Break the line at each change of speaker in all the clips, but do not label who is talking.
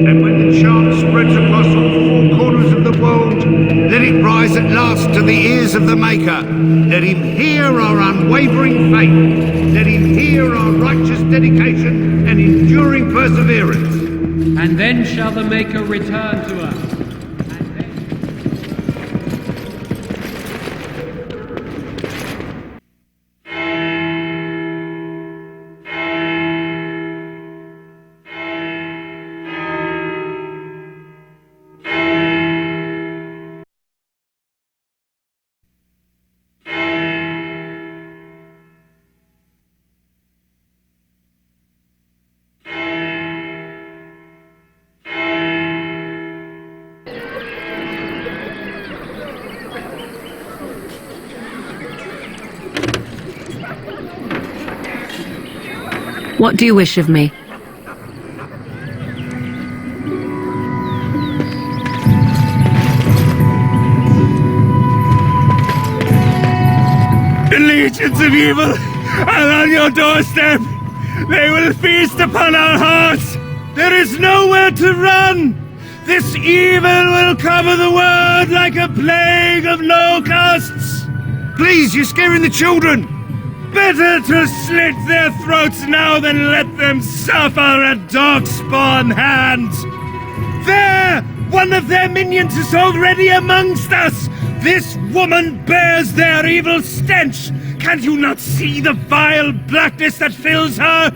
And when the chant spreads across all four corners of the world, let it rise at last to the ears of the Maker. Let him hear our unwavering faith. Let him hear our righteous dedication and enduring perseverance.
And then shall the Maker return to us.
What do you wish of me?
The legions of evil are on your doorstep. They will feast upon our hearts. There is nowhere to run. This evil will cover the world like a plague of locusts.
Please, you're scaring the children.
Better to slit their throats now than let them suffer at Darkspawn hands. There! One of their minions is already amongst us! This woman bears their evil stench! Can't you not see the vile blackness that fills her?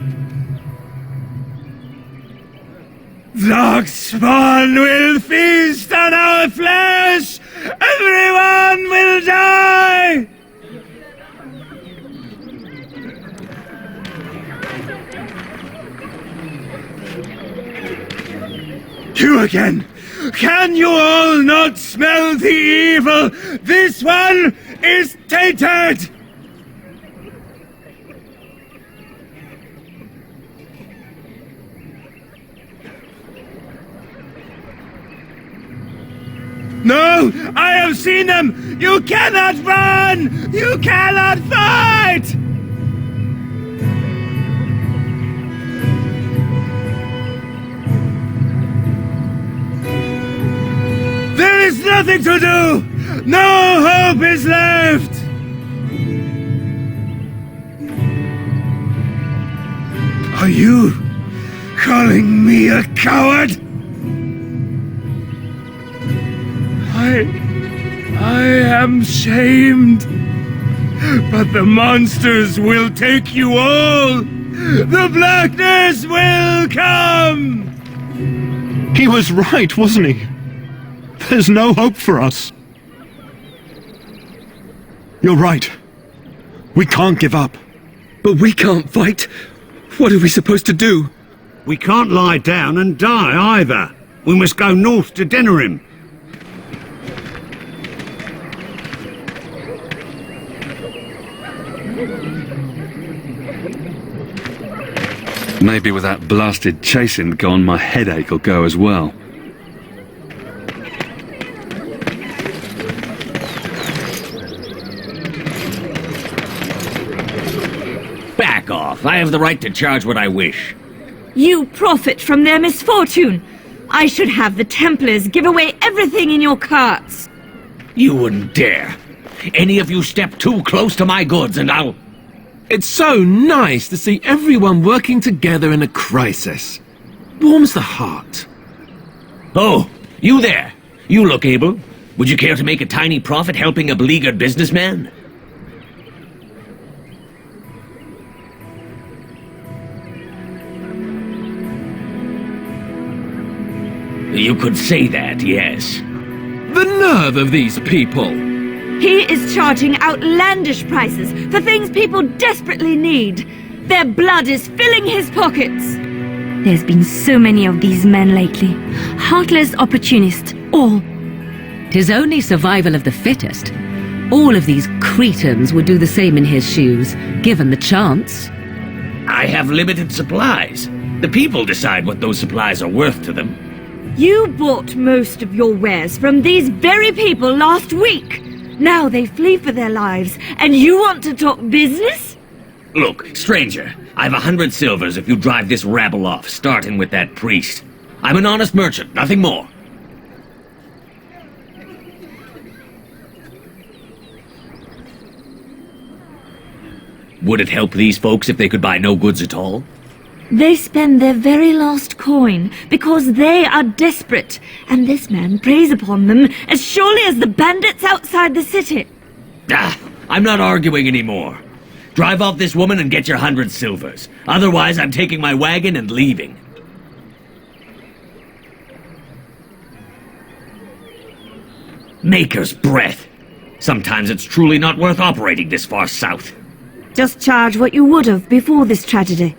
Darkspawn will feast on our flesh! Everyone will die! You again! Can you all not smell the evil? This one is tainted! No! I have seen them! You cannot run! You cannot fight! There is nothing to do! No hope is left! Are you calling me a coward? I am shamed. But the monsters will take you all! The blackness will come!
He was right, wasn't he? There's no hope for us. You're right. We can't give up.
But we can't fight. What are we supposed to do?
We can't lie down and die either. We must go north to Denerim.
Maybe with that blasted chasing gone, my headache will go as well.
Back off! I have the right to charge what I wish.
You profit from their misfortune. I should have the Templars give away everything in your carts.
You wouldn't dare. Any of you step too close to my goods and I'll...
It's so nice to see everyone working together in a crisis. Warms the heart.
Oh, you there. You look able. Would you care to make a tiny profit helping a beleaguered businessman? You could say that, yes.
The nerve of these people!
He is charging outlandish prices for things people desperately need. Their blood is filling his pockets.
There's been so many of these men lately. Heartless opportunists, all.
'Tis only survival of the fittest. All of these cretins would do the same in his shoes, given the chance.
I have limited supplies. The people decide what those supplies are worth to them.
You bought most of your wares from these very people last week. Now they flee for their lives, and you want to talk business?
Look, stranger, I've 100 silvers if you drive this rabble off, starting with that priest. I'm an honest merchant, nothing more. Would it help these folks if they could buy no goods at all?
They spend their very last coin because they are desperate, and this man preys upon them as surely as the bandits outside the city.
Ah, I'm not arguing anymore. Drive off this woman and get your 100 silvers. Otherwise, I'm taking my wagon and leaving. Maker's breath. Sometimes it's truly not worth operating this far south.
Just charge what you would have before this tragedy.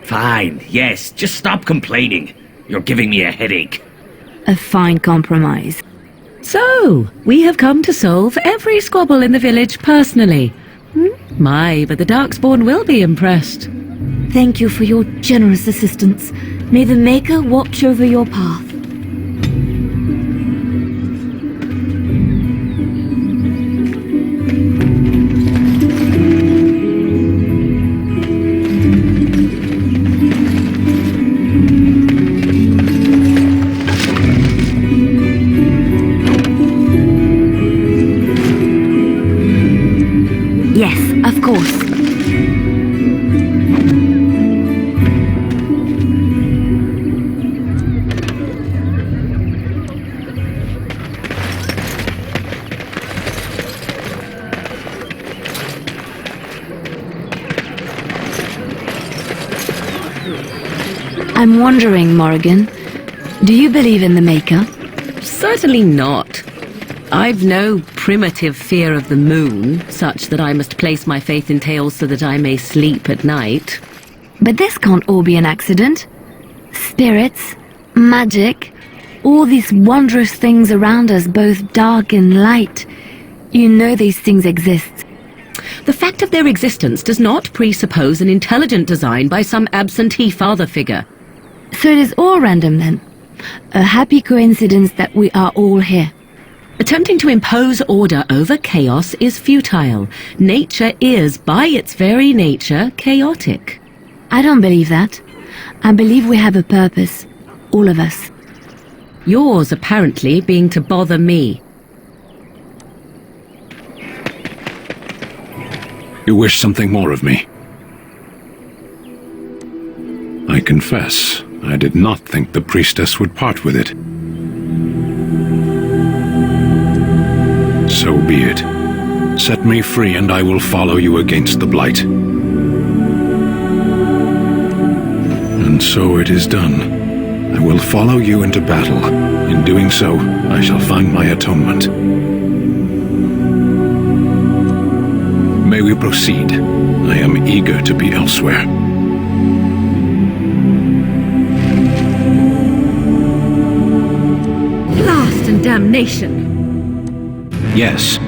Fine, yes, just stop complaining. You're giving me a headache.
A fine compromise.
So, we have come to solve every squabble in the village personally. My, but the Darkspawn will be impressed.
Thank you for your generous assistance. May the Maker watch over your path.
Yes, of course. I'm wondering, Morrigan, do you believe in the Maker?
Certainly not. I've no primitive fear of the moon, such that I must place my faith in tales so that I may sleep at night.
But this can't all be an accident. Spirits, magic, all these wondrous things around us, both dark and light. You know these things exist.
The fact of their existence does not presuppose an intelligent design by some absentee father figure.
So it is all random then. A happy coincidence that we are all here.
Attempting to impose order over chaos is futile. Nature is, by its very nature, chaotic.
I don't believe that. I believe we have a purpose. All of us.
Yours, apparently, being to bother me.
You wish something more of me? I confess, I did not think the priestess would part with it. So be it. Set me free and I will follow you against the blight. And so it is done. I will follow you into battle. In doing so, I shall find my atonement. May we proceed? I am eager to be elsewhere.
Blast and damnation!
Yes.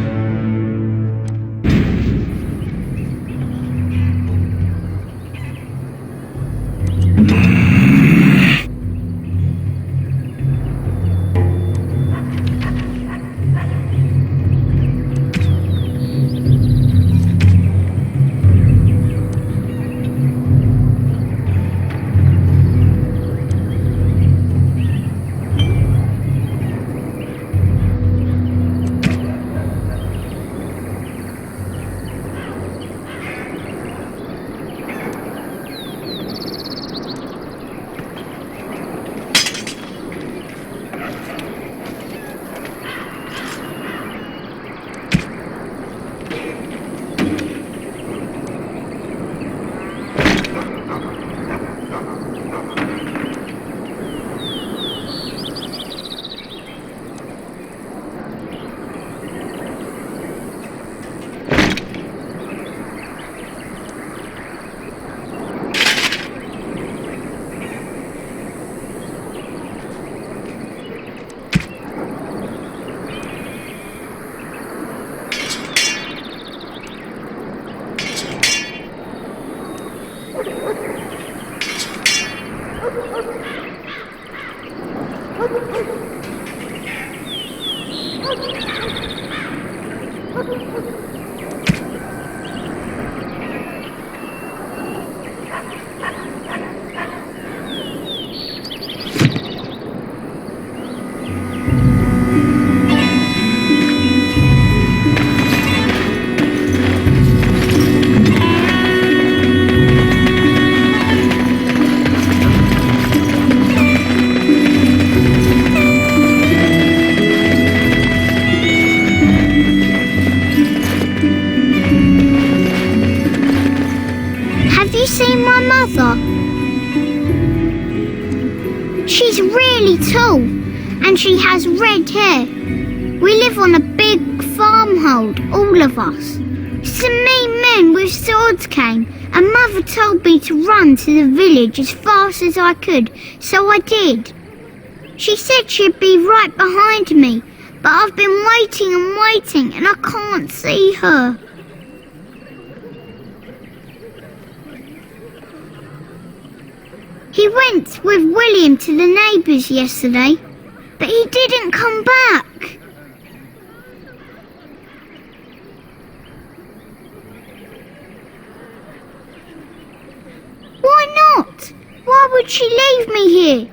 you seen my mother? She's really tall, and she has red hair. We live on a big farmhold, all of us. Some mean men with swords came, and Mother told me to run to the village as fast as I could, so I did. She said she'd be right behind me, but I've been waiting and waiting, and I can't see her. He went with William to the neighbours yesterday, but he didn't come back. Why not? Why would she leave me here?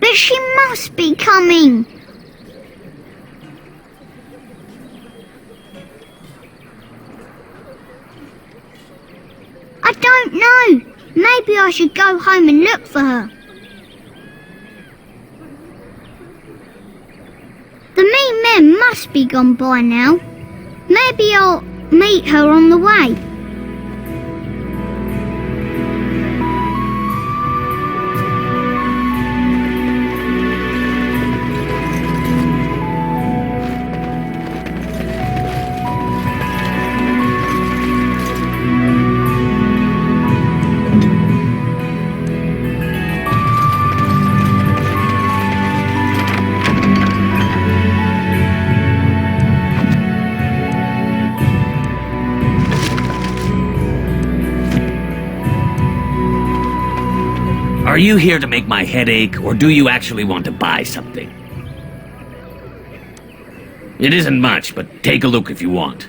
But she must be coming. I don't know. Maybe I should go home and look for her. The mean men must be gone by now. Maybe I'll meet her on the way.
Are you here to make my head ache, or do you actually want to buy something? It isn't much, but take a look if you want.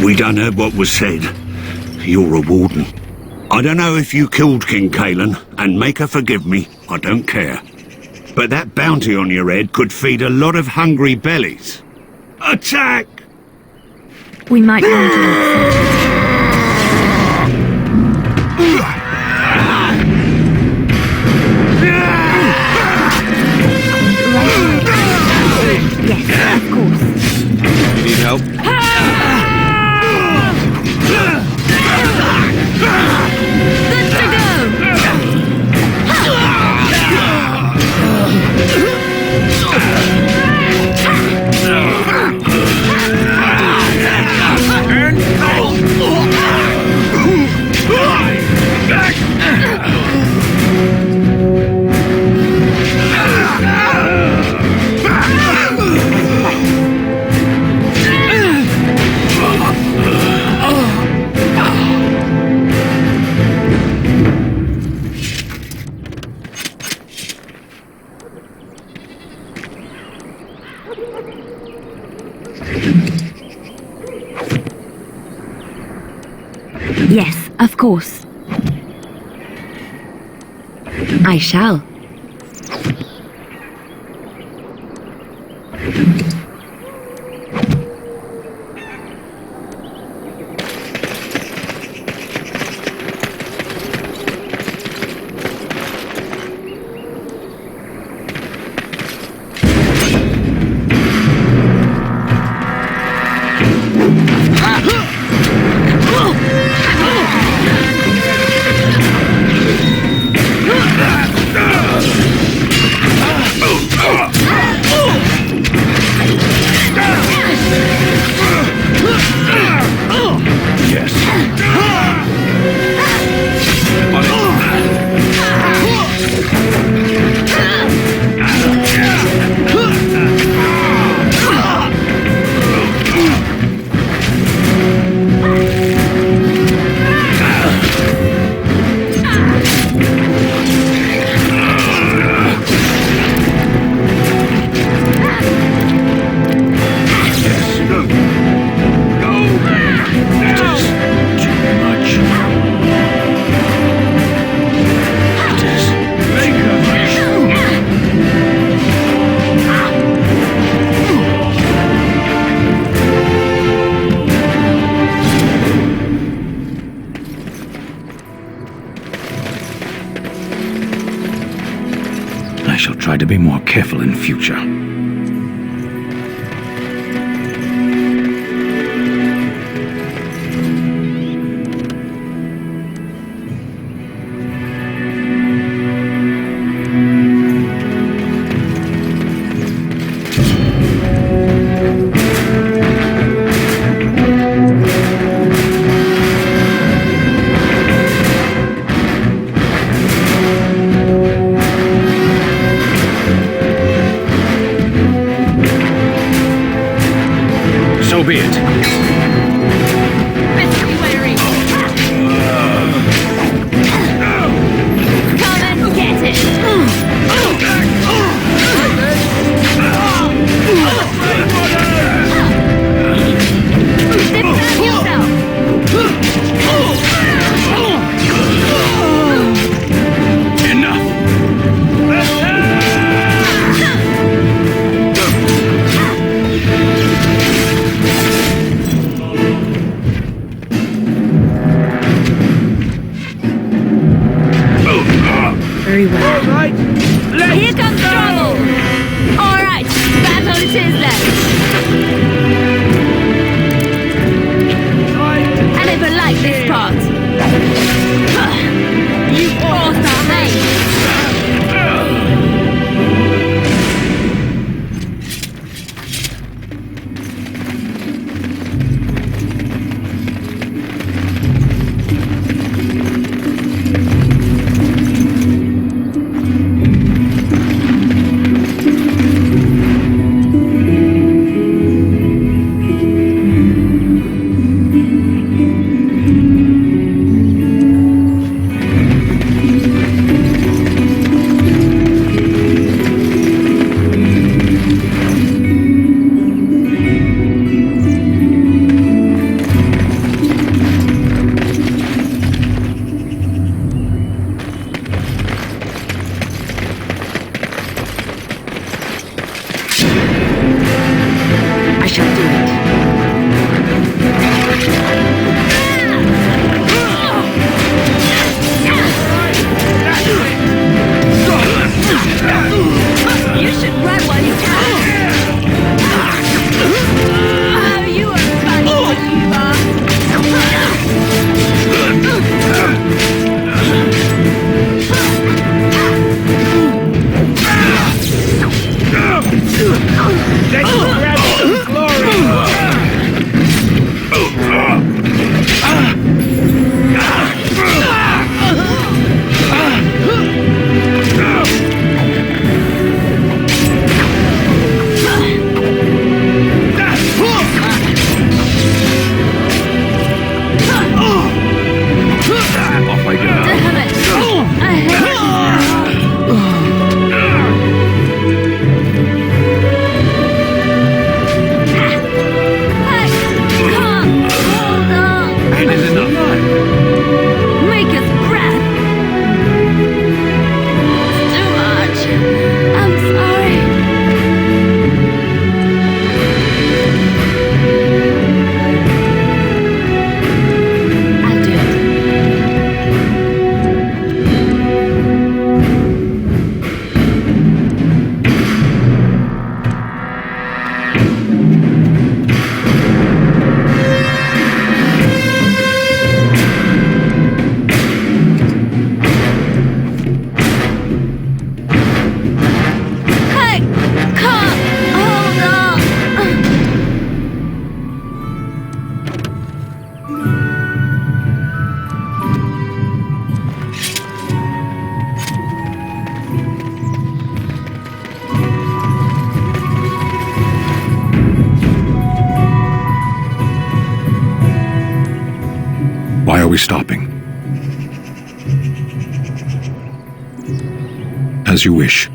We done heard what was said. You're a warden. I don't know if you killed King Kaelin, and make her forgive me, I don't care. But that bounty on your head could feed a lot of hungry bellies. Attack!
We might want to Yes, of course.
You need help?
Good to go!
Yes, of course. I shall.
I shall try to be more careful in future. So be it.
Best be wary. Come and get it. Defend yourself.
Enough. we stopping? As you wish.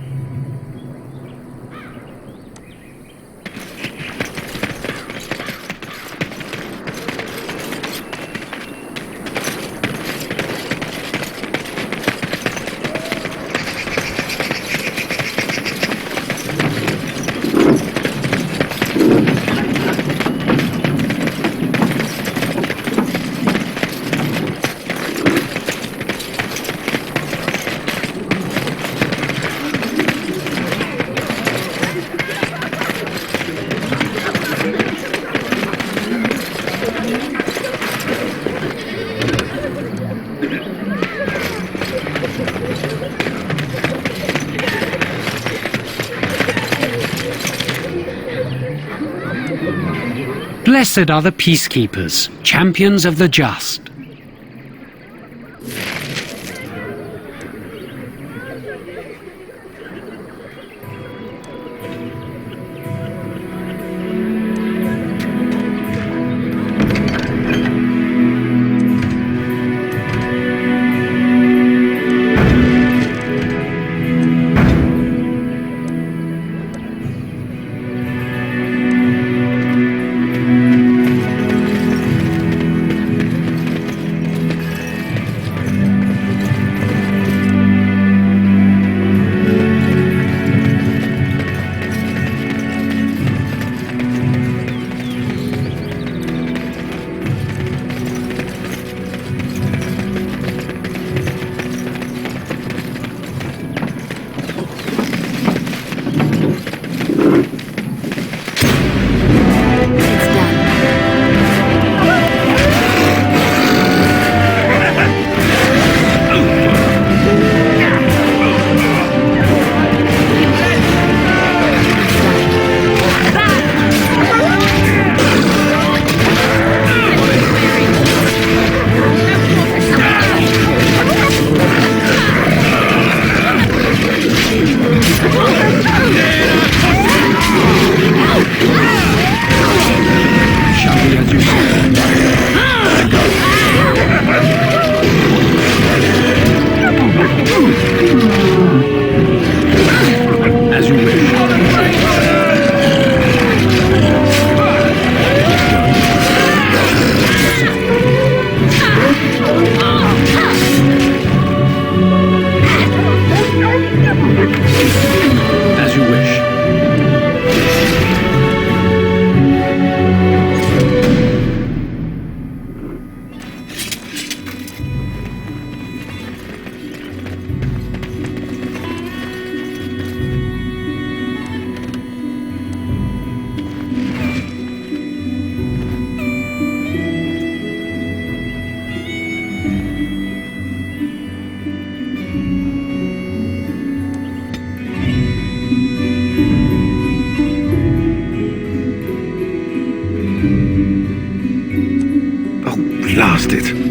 Blessed are the peacekeepers, champions of the just.
Lost it.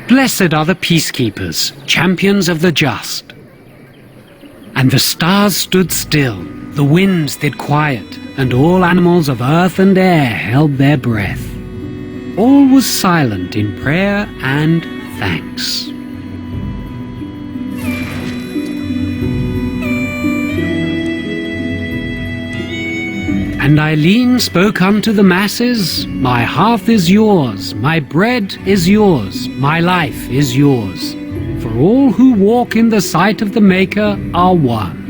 Blessed are the peacekeepers, champions of the just. And the stars stood still, the winds did quiet, and all animals of earth and air held their breath. All was silent in prayer and thanks. And Eileen spoke unto the masses, My hearth is yours, my bread is yours, my life is yours. For all who walk in the sight of the Maker are one.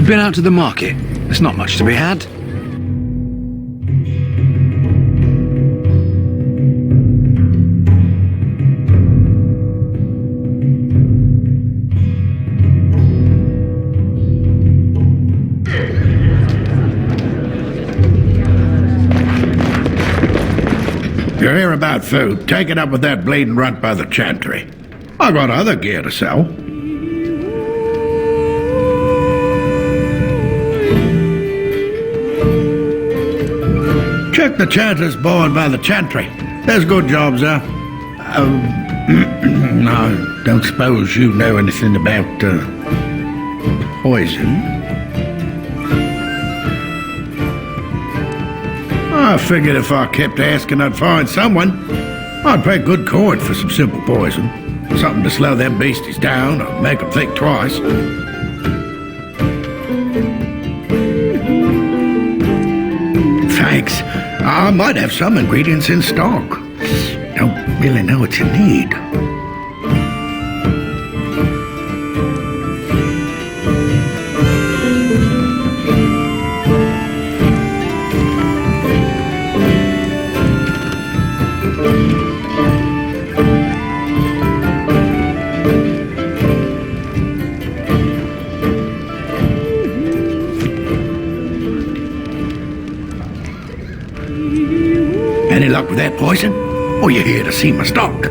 Been out to the market? There's not much to be had.
If you hear about food, take it up with that bleeding runt by the chantry. I got other gear to sell. Check the chanter's board by the chantry. There's good jobs there. I don't suppose you know anything about poison. I figured if I kept asking, I'd find someone. I'd pay good coin for some simple poison. Something to slow them beasties down or make them think twice. Thanks. I might have some ingredients in stock. Don't really know what you need. Any luck with that poison? Or you here to see my stock?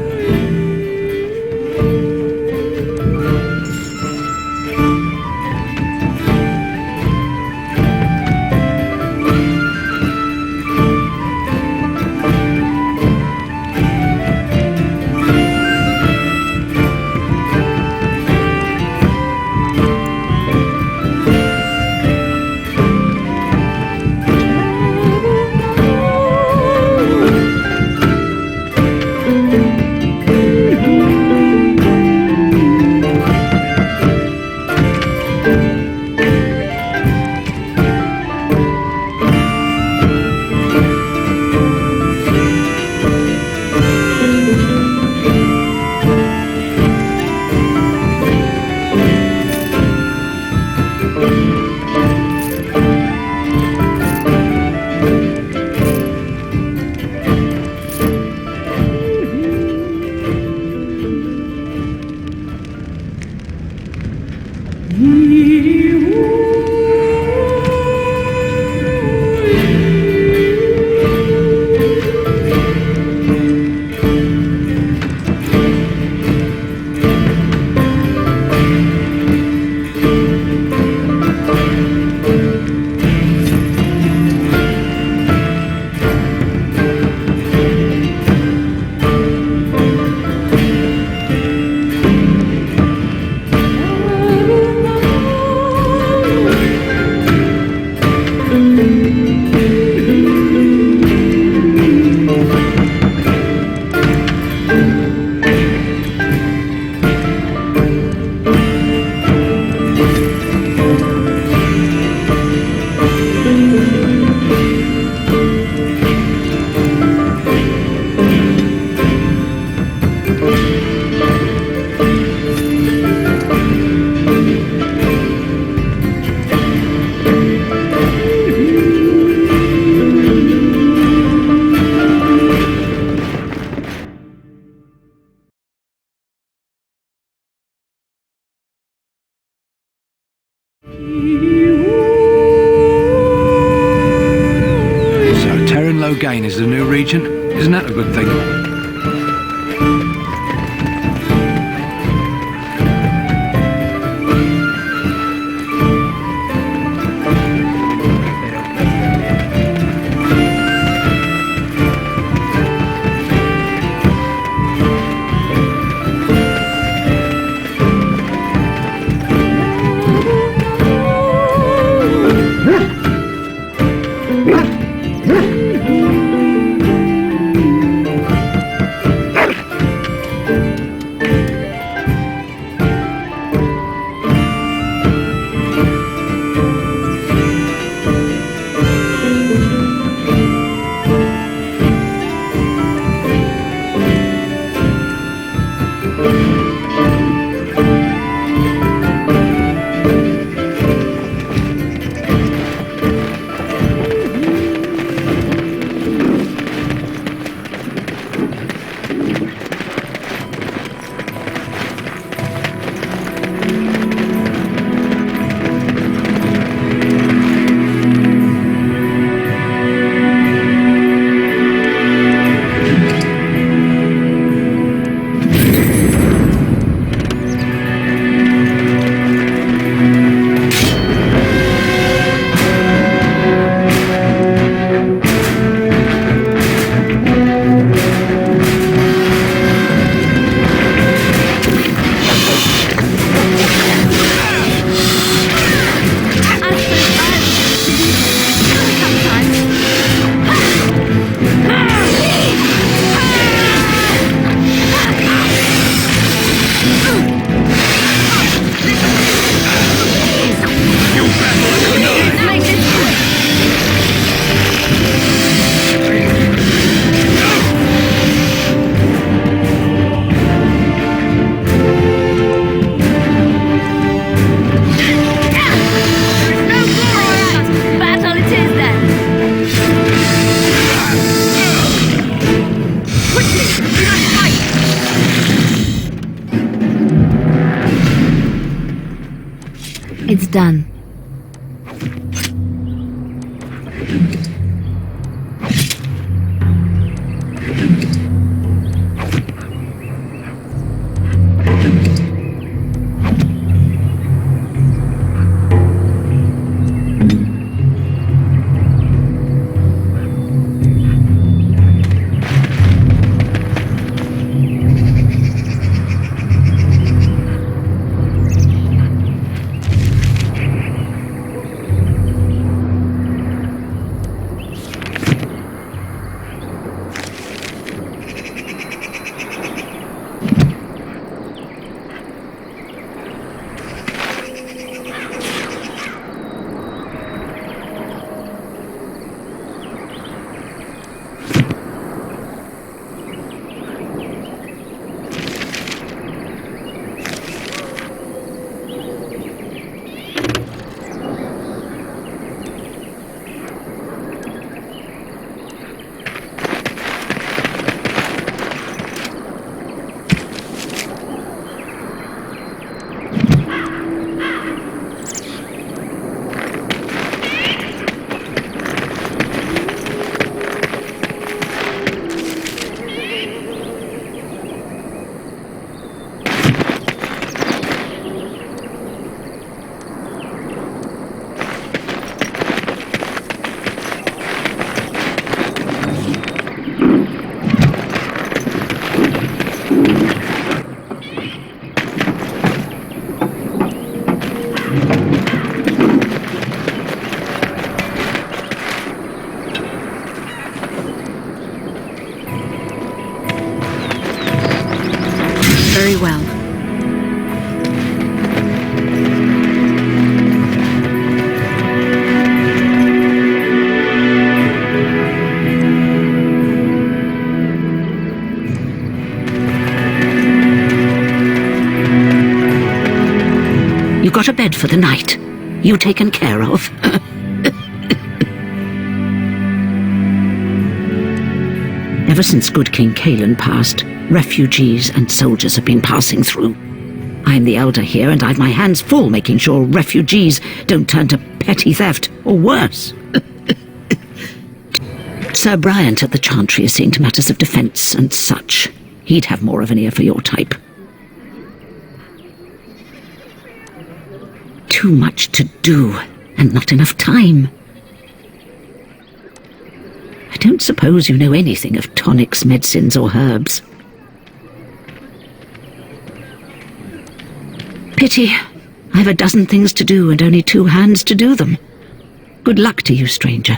So Terran Logain is the new regent? Isn't that a good thing?
It's done.
Very well. You got a bed for the night. You taken care of. Ever since good King Cailan passed, refugees and soldiers have been passing through.
I'm the elder here, and I've my hands full making sure refugees don't turn to petty theft, or worse. Sir Bryant at the Chantry is seeing to matters of defence and such. He'd have more of an ear for your type. Too much to do, and not enough time. I don't suppose you know anything of tonics, medicines, or herbs. Pity. I've a dozen things to do and only 2 hands to do them. Good luck to you, stranger.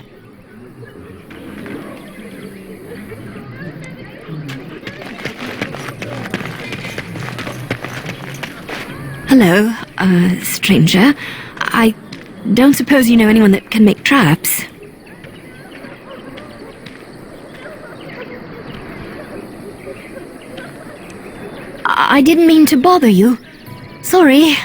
Hello, stranger. I don't suppose you know anyone that can make traps? I didn't mean to bother you. Sorry.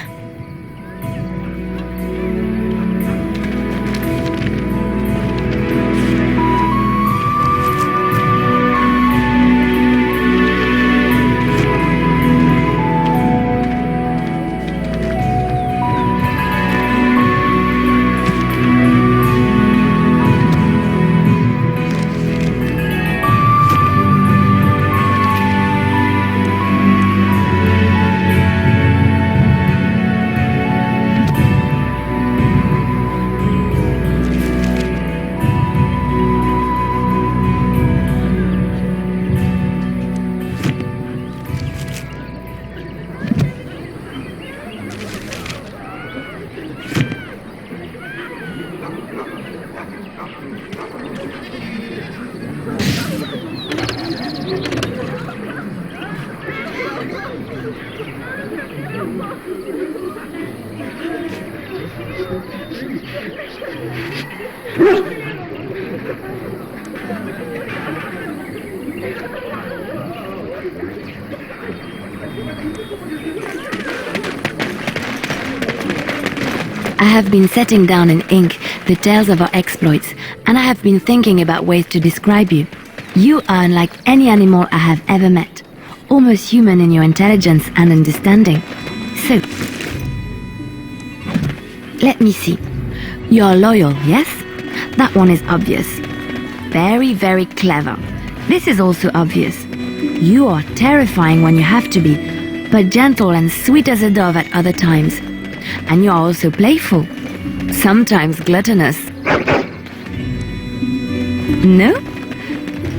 I have been setting down in ink the tales of our exploits, and I have been thinking about ways to describe you. You are unlike any animal I have ever met, almost human in your intelligence and understanding. So, let me see. You're loyal, yes? That one is obvious. Very, very clever. This is also obvious. You are terrifying when you have to be, but gentle and sweet as a dove at other times. And you are also playful, sometimes gluttonous. No?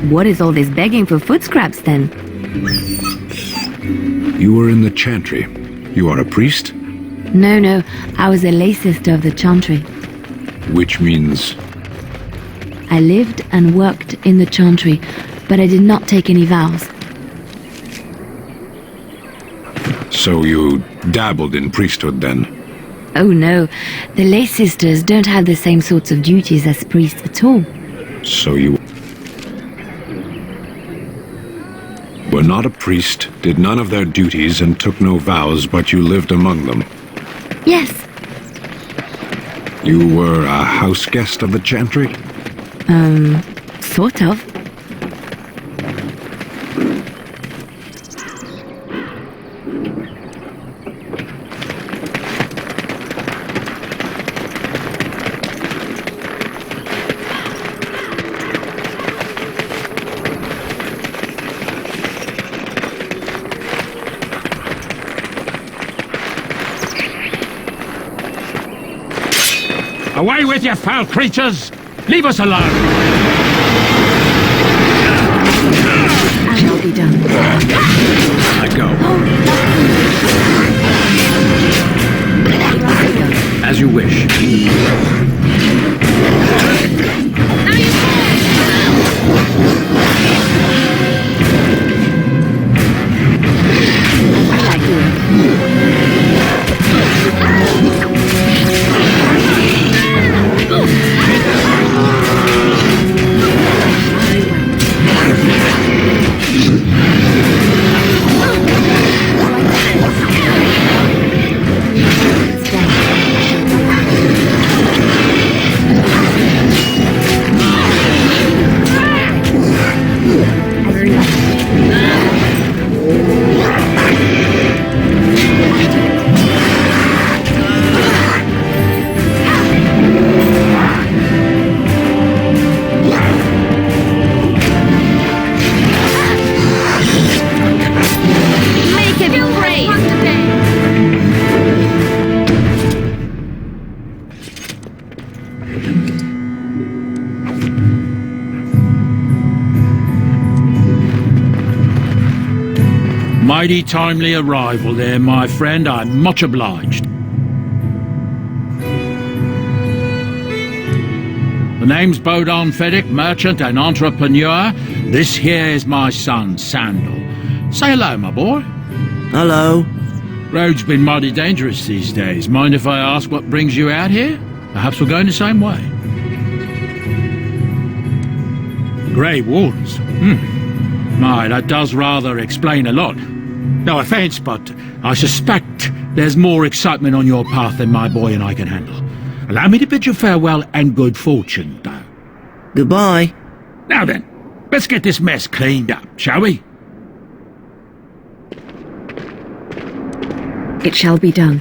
What is all this begging for food scraps then?
You were in the Chantry. You are a priest?
No, I was a lay sister of the Chantry.
Which means...
I lived and worked in the Chantry, but I did not take any vows.
So you dabbled in priesthood then?
Oh no, the lay sisters don't have the same sorts of duties as priests at all.
So you were not a priest, did none of their duties, and took no vows, but you lived among them?
Yes.
You were a house guest of the Chantry?
Sort of.
Away with you, foul creatures! Leave us alone!
And I'll be done.
Let go.
As you wish.
mighty timely arrival there, my friend. I'm much obliged. The name's Bodon Feddick, merchant and entrepreneur. This here is my son, Sandal. Say hello, my boy.
Hello.
Road's been mighty dangerous these days. Mind if I ask what brings you out here? Perhaps we're going the same way. Grey Wardens. My, that does rather explain a lot. No offence, but I suspect there's more excitement on your path than my boy and I can handle. Allow me to bid you farewell and good fortune, though.
Goodbye.
Now then, let's get this mess cleaned up, shall we?
It shall be done.